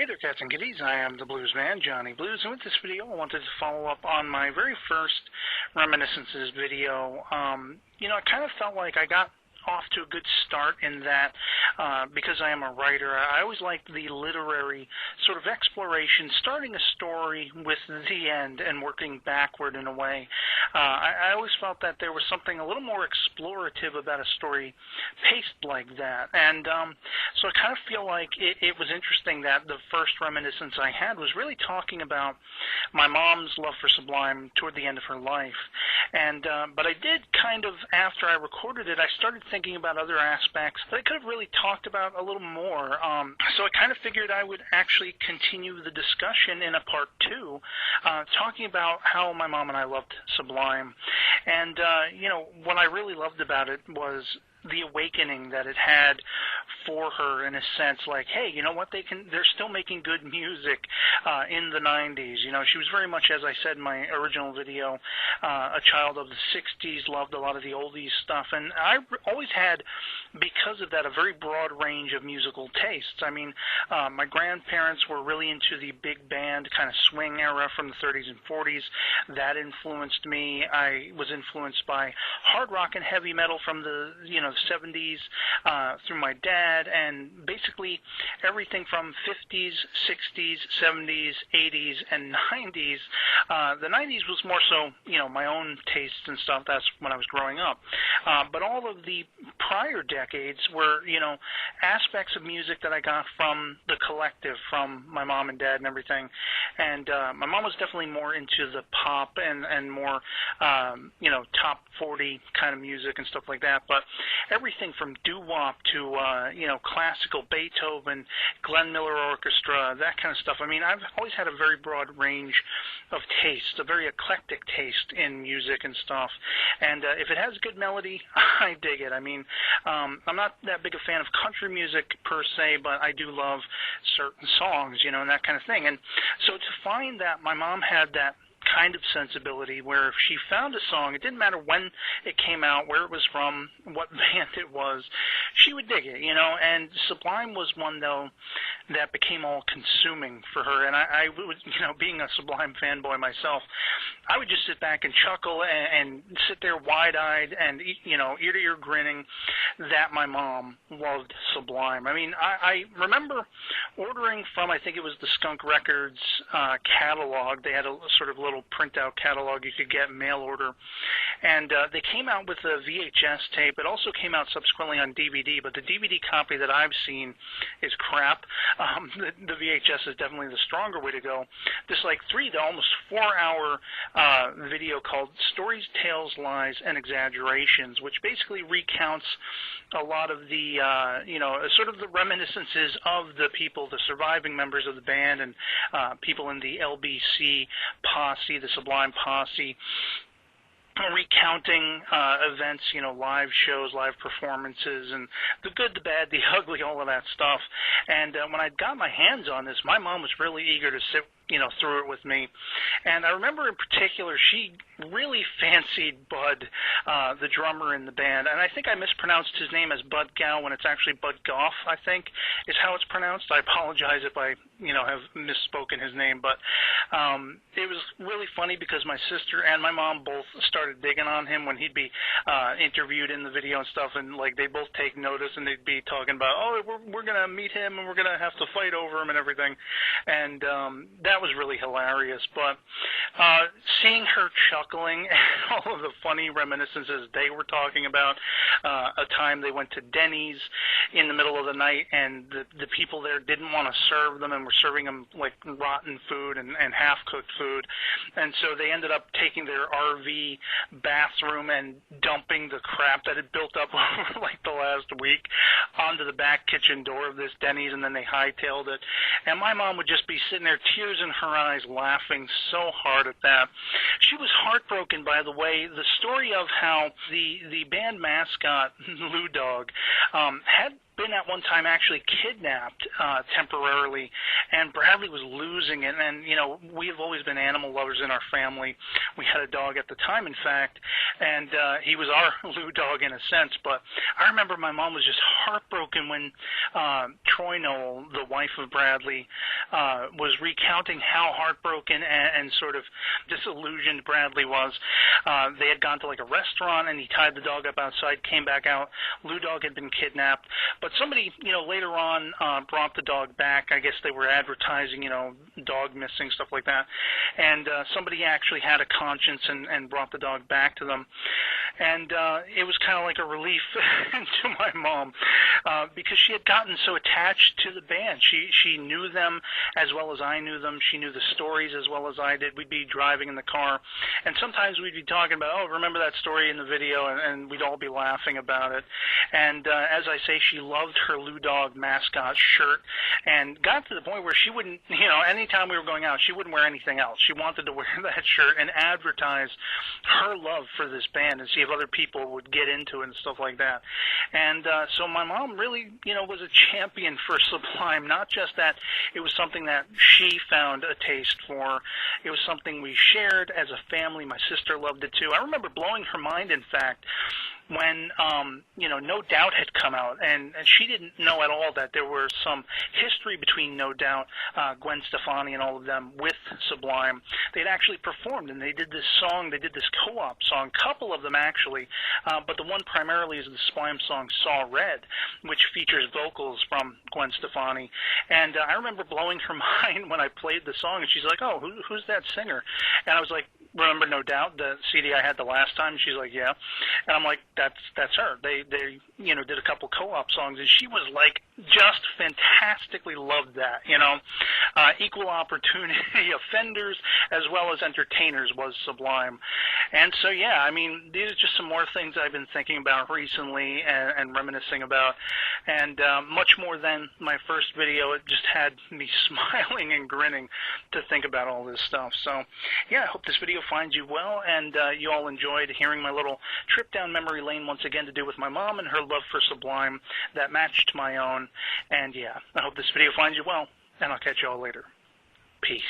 Hey there, cats and kitties. I am the Bluesman, Johnny Blues, and with this video, I wanted to follow up on my very first Reminiscences video. I kind of felt like I got off to a good start in that because I am a writer. I always liked the literary sort of exploration, starting a story with the end and working backward in a way. I always felt that there was something a little more explorative about a story paced like that. And so I kind of feel like it was interesting that the first reminiscence I had was really talking about my mom's love for Sublime toward the end of her life. And but I did kind of, after I recorded it, I started thinking about other aspects that I could have really talked about a little more. So I kind of figured I would actually continue the discussion in a part two, talking about how my mom and I loved Sublime. And, what I really loved about it was the awakening that it had for her, in a sense, like, hey, you know what, they're still making good music in the 90s. She was very much, as I said in my original video, a child of the 60s, loved a lot of the oldies stuff, and I always had, because of that, a very broad range of musical tastes. I mean, my grandparents were really into the big band kind of swing era from the 30s and 40s. That influenced me. I was influenced by hard rock and heavy metal from the 70s through my dad, and basically everything from 50s, 60s, 70s, 80s, and 90s. The 90s was more so, my own tastes and stuff. That's when I was growing up. But all of the prior decades were, aspects of music that I got from the collective, from my mom and dad and everything. And my mom was definitely more into the pop and more, top 40 kind of music and stuff like that. But everything from doo-wop to, classical Beethoven, Glenn Miller Orchestra, that kind of stuff. I mean, I've always had a very broad range of taste, a very eclectic taste in music and stuff. And if it has good melody, I dig it. I mean, I'm not that big a fan of country music per se, but I do love certain songs, and that kind of thing. And so to find that my mom had that kind of sensibility where if she found a song, it didn't matter when it came out, where it was from, what band it was, she would dig it, and Sublime was one, though, that became all-consuming for her, and I would, being a Sublime fanboy myself, I would just sit back and chuckle and sit there wide-eyed and, ear-to-ear grinning that my mom loved Sublime. I mean, I remember ordering from, I think it was the Skunk Records catalog. They had a sort of little printout catalog you could get mail order, and they came out with a VHS tape. It also came out subsequently on DVD, but the DVD copy that I've seen is crap. The VHS is definitely the stronger way to go. This almost 4-hour video called Stories, Tales, Lies, and Exaggerations, which basically recounts a lot of the, sort of the reminiscences of the people, the surviving members of the band, and people in the LBC posse, the Sublime posse, recounting events, live shows, live performances, and the good, the bad, the ugly, all of that stuff. And when I got my hands on this, my mom was really eager to sit through it with me. And I remember in particular, she really fancied Bud, the drummer in the band. And I think I mispronounced his name as Bud Gaugh when it's actually Bud Gaugh, I think, is how it's pronounced. I apologize if I, have misspoken his name. But it was really funny because my sister and my mom both started digging on him when he'd be interviewed in the video and stuff. And, they both take notice, and they'd be talking about, oh, we're going to meet him, and we're going to have to fight over him and everything. And that was really hilarious. But seeing her chuckling at all of the funny reminiscences they were talking about, a time they went to Denny's in the middle of the night, and the people there didn't want to serve them and were serving them rotten food and half-cooked food, and so they ended up taking their RV bathroom and dumping the crap that had built up over the last week onto the back kitchen door of this Denny's, and then they hightailed it. And my mom would just be sitting there, tears in her eyes, laughing so hard at that. She was heartbroken, by the way, the story of how the band Mascot, Lou Dog, had been at one time actually kidnapped temporarily, and Bradley was losing it. And, we have always been animal lovers in our family. We had a dog at the time, in fact, and he was our Lou Dog in a sense. But I remember my mom was just heartbroken when Troy Nowell, the wife of Bradley, was recounting how heartbroken and sort of disillusioned Bradley was. They had gone to like a restaurant, and he tied the dog up outside, came back out. Lou Dog had been kidnapped, but somebody, later on brought the dog back. I guess they were advertising, dog missing, stuff like that. And somebody actually had a conscience and brought the dog back to them. And it was kind of like a relief to my mom because she had gotten so attached to the band. She knew them as well as I knew them. She knew the stories as well as I did. We'd be driving in the car, and sometimes we'd be talking about, oh, remember that story in the video, and we'd all be laughing about it. And as I say, she loved her Lou Dog Mascot shirt and got to the point where she wouldn't, anytime we were going out, she wouldn't wear anything else. She wanted to wear that shirt and advertise her love for this band and see if other people would get into it and stuff like that. And so my mom really, was a champion for Sublime. Not just that it was something that she found a taste for. It was something we shared as a family. My sister loved it too. I remember blowing her mind, in fact, when, No Doubt had come out, and she didn't know at all that there were some history between No Doubt, Gwen Stefani and all of them with Sublime. They'd actually performed, and they did this song, they did this co-op song, couple of them actually, but the one primarily is the Sublime song Saw Red, which features vocals from Gwen Stefani. And I remember blowing her mind when I played the song, and she's like, oh, who's that singer? And I was like, remember No Doubt, the CD I had the last time? She's like, yeah. And I'm like, that's her. They did a couple co-op songs, and she was like, just fantastically loved that, equal opportunity offenders as well as entertainers was Sublime. And so, yeah, I mean, these are just some more things I've been thinking about recently and reminiscing about, and much more than my first video. It just had me smiling and grinning to think about all this stuff. So, yeah, I hope this video finds you well, and you all enjoyed hearing my little trip down memory lane once again to do with my mom and her love for Sublime that matched my own. And yeah, I hope this video finds you well, and I'll catch you all later. Peace.